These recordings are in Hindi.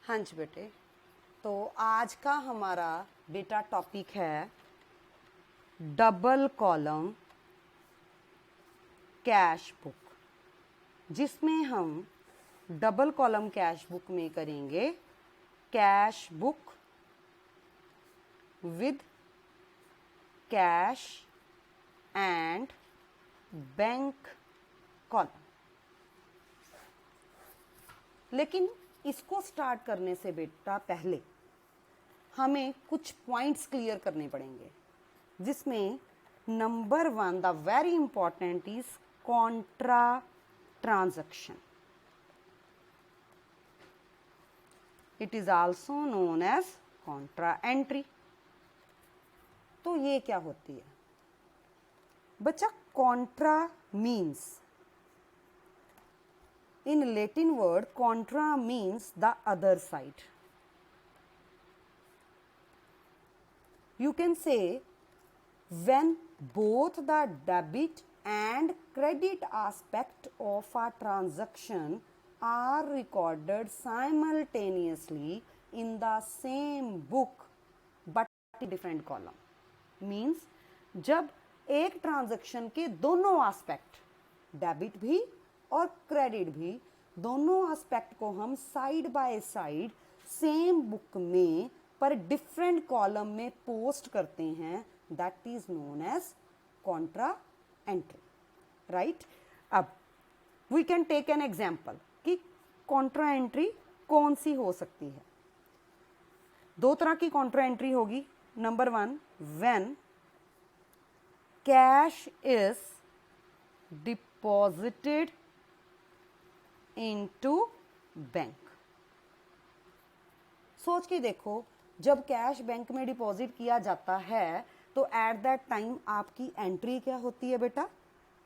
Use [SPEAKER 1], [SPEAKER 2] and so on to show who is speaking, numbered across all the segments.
[SPEAKER 1] हाँ जी बेटे, तो आज का हमारा बेटा टॉपिक है डबल कॉलम कैश बुक, जिसमें हम डबल कॉलम कैश बुक में करेंगे cash book with cash and bank column. लेकिन इसको स्टार्ट करने से बेटा पहले हमें कुछ पॉइंट्स क्लियर करने पड़ेंगे, जिसमें number 1 the very important is contra transaction. It is also known as contra entry. तो ये क्या होती है बच्चा? Contra means, in Latin word contra means the other side. You can say when both the debit and credit aspect of a transaction are recorded simultaneously in the same book but in different column. Means जब एक ट्रांजैक्शन के दोनों एस्पेक्ट, डेबिट भी और क्रेडिट भी, दोनों एस्पेक्ट को हम side by side same book में पर डिफरेंट कॉलम में पोस्ट करते हैं, that is known as contra entry, right? अब we can take an example कि कॉन्ट्रा एंट्री कौन सी हो सकती है। दो तरह की कॉन्ट्रा एंट्री होगी। Number 1, when cash is deposited into bank. सोच के देखो, जब कैश बैंक में डिपॉजिट किया जाता है तो एट दैट टाइम आपकी एंट्री क्या होती है बेटा?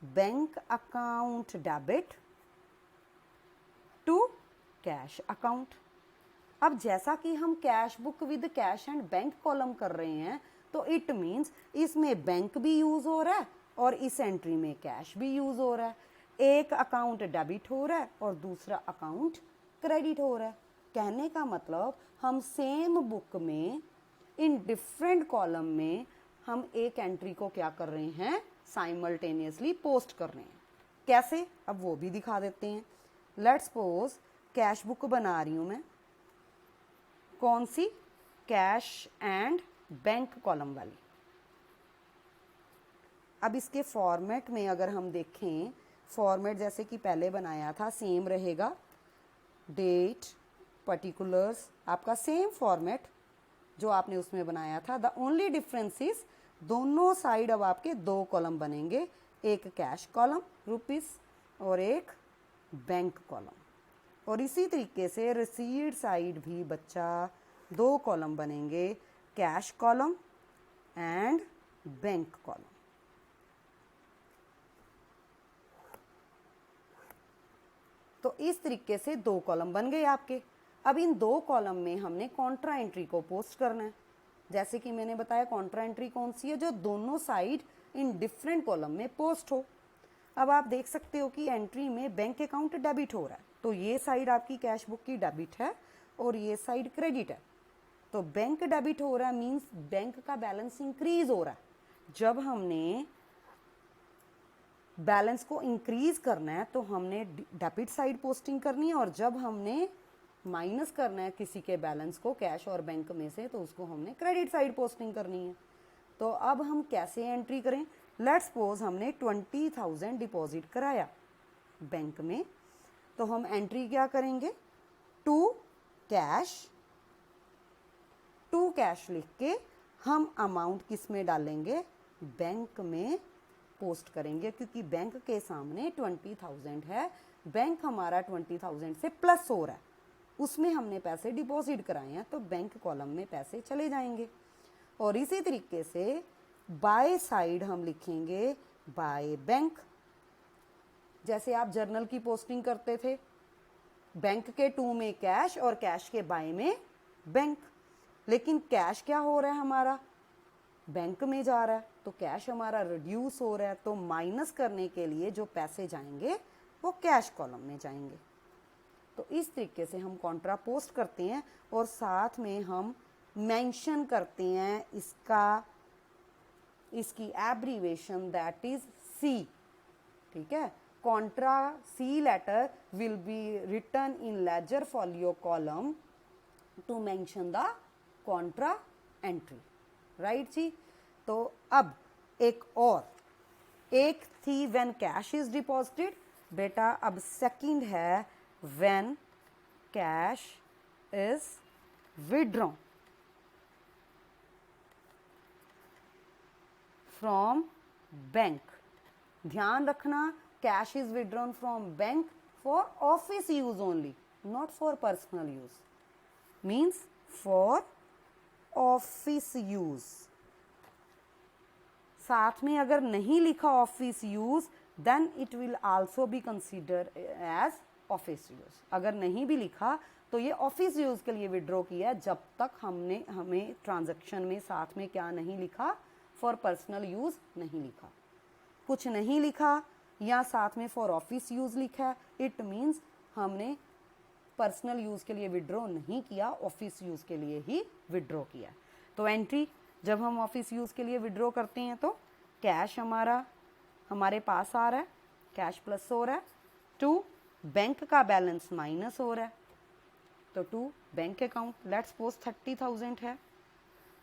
[SPEAKER 1] Bank account debit to cash account. अब जैसा कि हम cash book with cash and bank column कर रहे हैं, तो इट मीन्स इसमें बैंक भी यूज हो रहा है और इस एंट्री में कैश भी यूज हो रहा है। एक अकाउंट डेबिट हो रहा है और दूसरा अकाउंट क्रेडिट हो रहा है। कहने का मतलब हम सेम बुक में इन डिफरेंट कॉलम में हम एक एंट्री को क्या कर रहे हैं? साइमल्टेनियसली पोस्ट कर रहे हैं। कैसे? अब वो भी दिखा देते हैं। लेट्स सपोज कैश बुक बना रही हूं मैं। कौन सी? कैश एंड बैंक कॉलम वाली। अब इसके फॉर्मेट में अगर हम देखें, फॉर्मेट जैसे कि पहले बनाया था सेम रहेगा। डेट, पर्टिकुलर्स, आपका सेम फॉर्मेट जो आपने उसमें बनाया था। द ओनली डिफरेंस इज दोनों साइड अब आपके दो कॉलम बनेंगे, एक कैश कॉलम रुपीस और एक बैंक कॉलम। और इसी तरीके से रिसीट साइड भी बच्चा दो कॉलम बनेंगे, cash column and bank column. तो इस तरीके से दो कॉलम बन गए आपके। अब इन दो कॉलम में हमने कॉन्ट्रा एंट्री को पोस्ट करना है। जैसे कि मैंने बताया, कॉन्ट्रा एंट्री कौन सी है? जो दोनों साइड इन डिफरेंट कॉलम में पोस्ट हो। अब आप देख सकते हो कि एंट्री में बैंक अकाउंट डेबिट हो रहा है, तो ये साइड आपकी कैश बुक की डेबिट है और ये साइड क्रेडिट है। तो बैंक डेबिट हो रहा है मीन्स बैंक का बैलेंस इंक्रीज हो रहा है। जब हमने बैलेंस को इंक्रीज करना है तो हमने डेबिट साइड पोस्टिंग करनी है, और जब हमने माइनस करना है किसी के बैलेंस को कैश और बैंक में से, तो उसको हमने क्रेडिट साइड पोस्टिंग करनी है। तो अब हम कैसे एंट्री करें? लेट्स सपोज हमने 20,000 डिपॉजिट कराया बैंक में, तो हम एंट्री क्या करेंगे? टू कैश लिख के हम अमाउंट किस में डालेंगे? बैंक में पोस्ट करेंगे, क्योंकि बैंक के सामने 20,000 है, बैंक हमारा 20,000 से प्लस हो रहा है, उसमें हमने पैसे डिपॉजिट कराए हैं, तो बैंक कॉलम में पैसे चले जाएंगे। और इसी तरीके से बाय साइड हम लिखेंगे बाय बैंक। जैसे आप जर्नल की पोस्टिंग करते थे, बैंक के टू में कैश और कैश के बाय में बैंक, लेकिन कैश क्या हो रहा है हमारा? बैंक में जा रहा है, तो कैश हमारा रिड्यूस हो रहा है, तो माइनस करने के लिए जो पैसे जाएंगे वो कैश कॉलम में जाएंगे। तो इस तरीके से हम कॉन्ट्रा पोस्ट करते हैं और साथ में हम मेंशन करते हैं इसकी एब्रीवेशन दैट इज सी, ठीक है। Contra C letter will be written in ledger folio column to mention the contra entry, right जी। तो अब एक थी व्हेन कैश इज डिपॉजिटेड, बेटा अब सेकंड है when cash is withdrawn from bank. ध्यान रखना, cash is withdrawn from bank for office use only, not for personal use, means for office use. साथ में अगर नहीं लिखा office use then it will also be consider as office use. अगर नहीं भी लिखा तो ये ऑफिस यूज के लिए विड्रॉ किया जब तक हमें ट्रांजैक्शन में साथ में क्या नहीं लिखा, फॉर पर्सनल यूज नहीं लिखा। कुछ नहीं लिखा या साथ में फॉर ऑफिस यूज लिखा है, इट मीन्स हमने पर्सनल यूज के लिए विड्रॉ नहीं किया, ऑफिस यूज के लिए ही विड्रॉ किया। तो एंट्री जब हम ऑफिस यूज के लिए विड्रॉ करते हैं तो कैश हमारे पास आ रहा है, कैश प्लस हो रहा है, टू बैंक का बैलेंस माइनस हो रहा है, तो to bank account, let's suppose 30,000 है,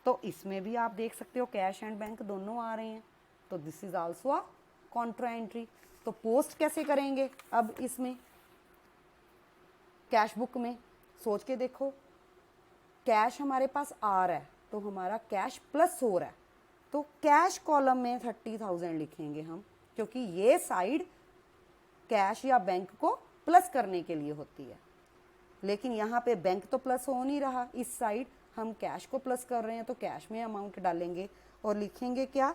[SPEAKER 1] तो इसमें भी आप देख सकते हो कैश एंड बैंक दोनों आ रहे हैं, तो this is also a Contra entry. तो पोस्ट कैसे करेंगे अब इसमें कैश बुक में, सोच के देखो, कैश हमारे पास आ रहा है तो हमारा कैश प्लस हो रहा है, तो कैश कॉलम में 30,000 लिखेंगे हम, क्योंकि ये साइड कैश या बैंक को प्लस करने के लिए होती है। लेकिन यहाँ पे बैंक तो प्लस हो नहीं रहा, इस साइड हम कैश को प्लस कर रहे हैं, तो कैश में अमाउंट डालेंगे और लिखेंगे क्या,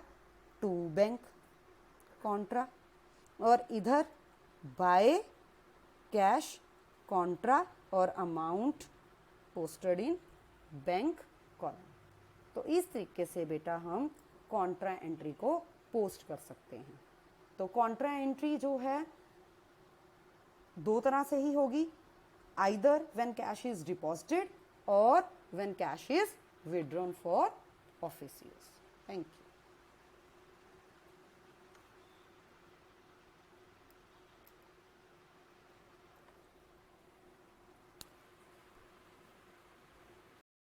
[SPEAKER 1] टू बैंक कॉन्ट्रा, और इधर बाय कैश कॉन्ट्रा और amount posted in bank column. तो इस तरीके से बेटा हम कॉन्ट्रा एंट्री को पोस्ट कर सकते हैं। तो कॉन्ट्रा एंट्री जो है दो तरह से ही होगी, either when cash is deposited और when cash is withdrawn for office use. Thank you.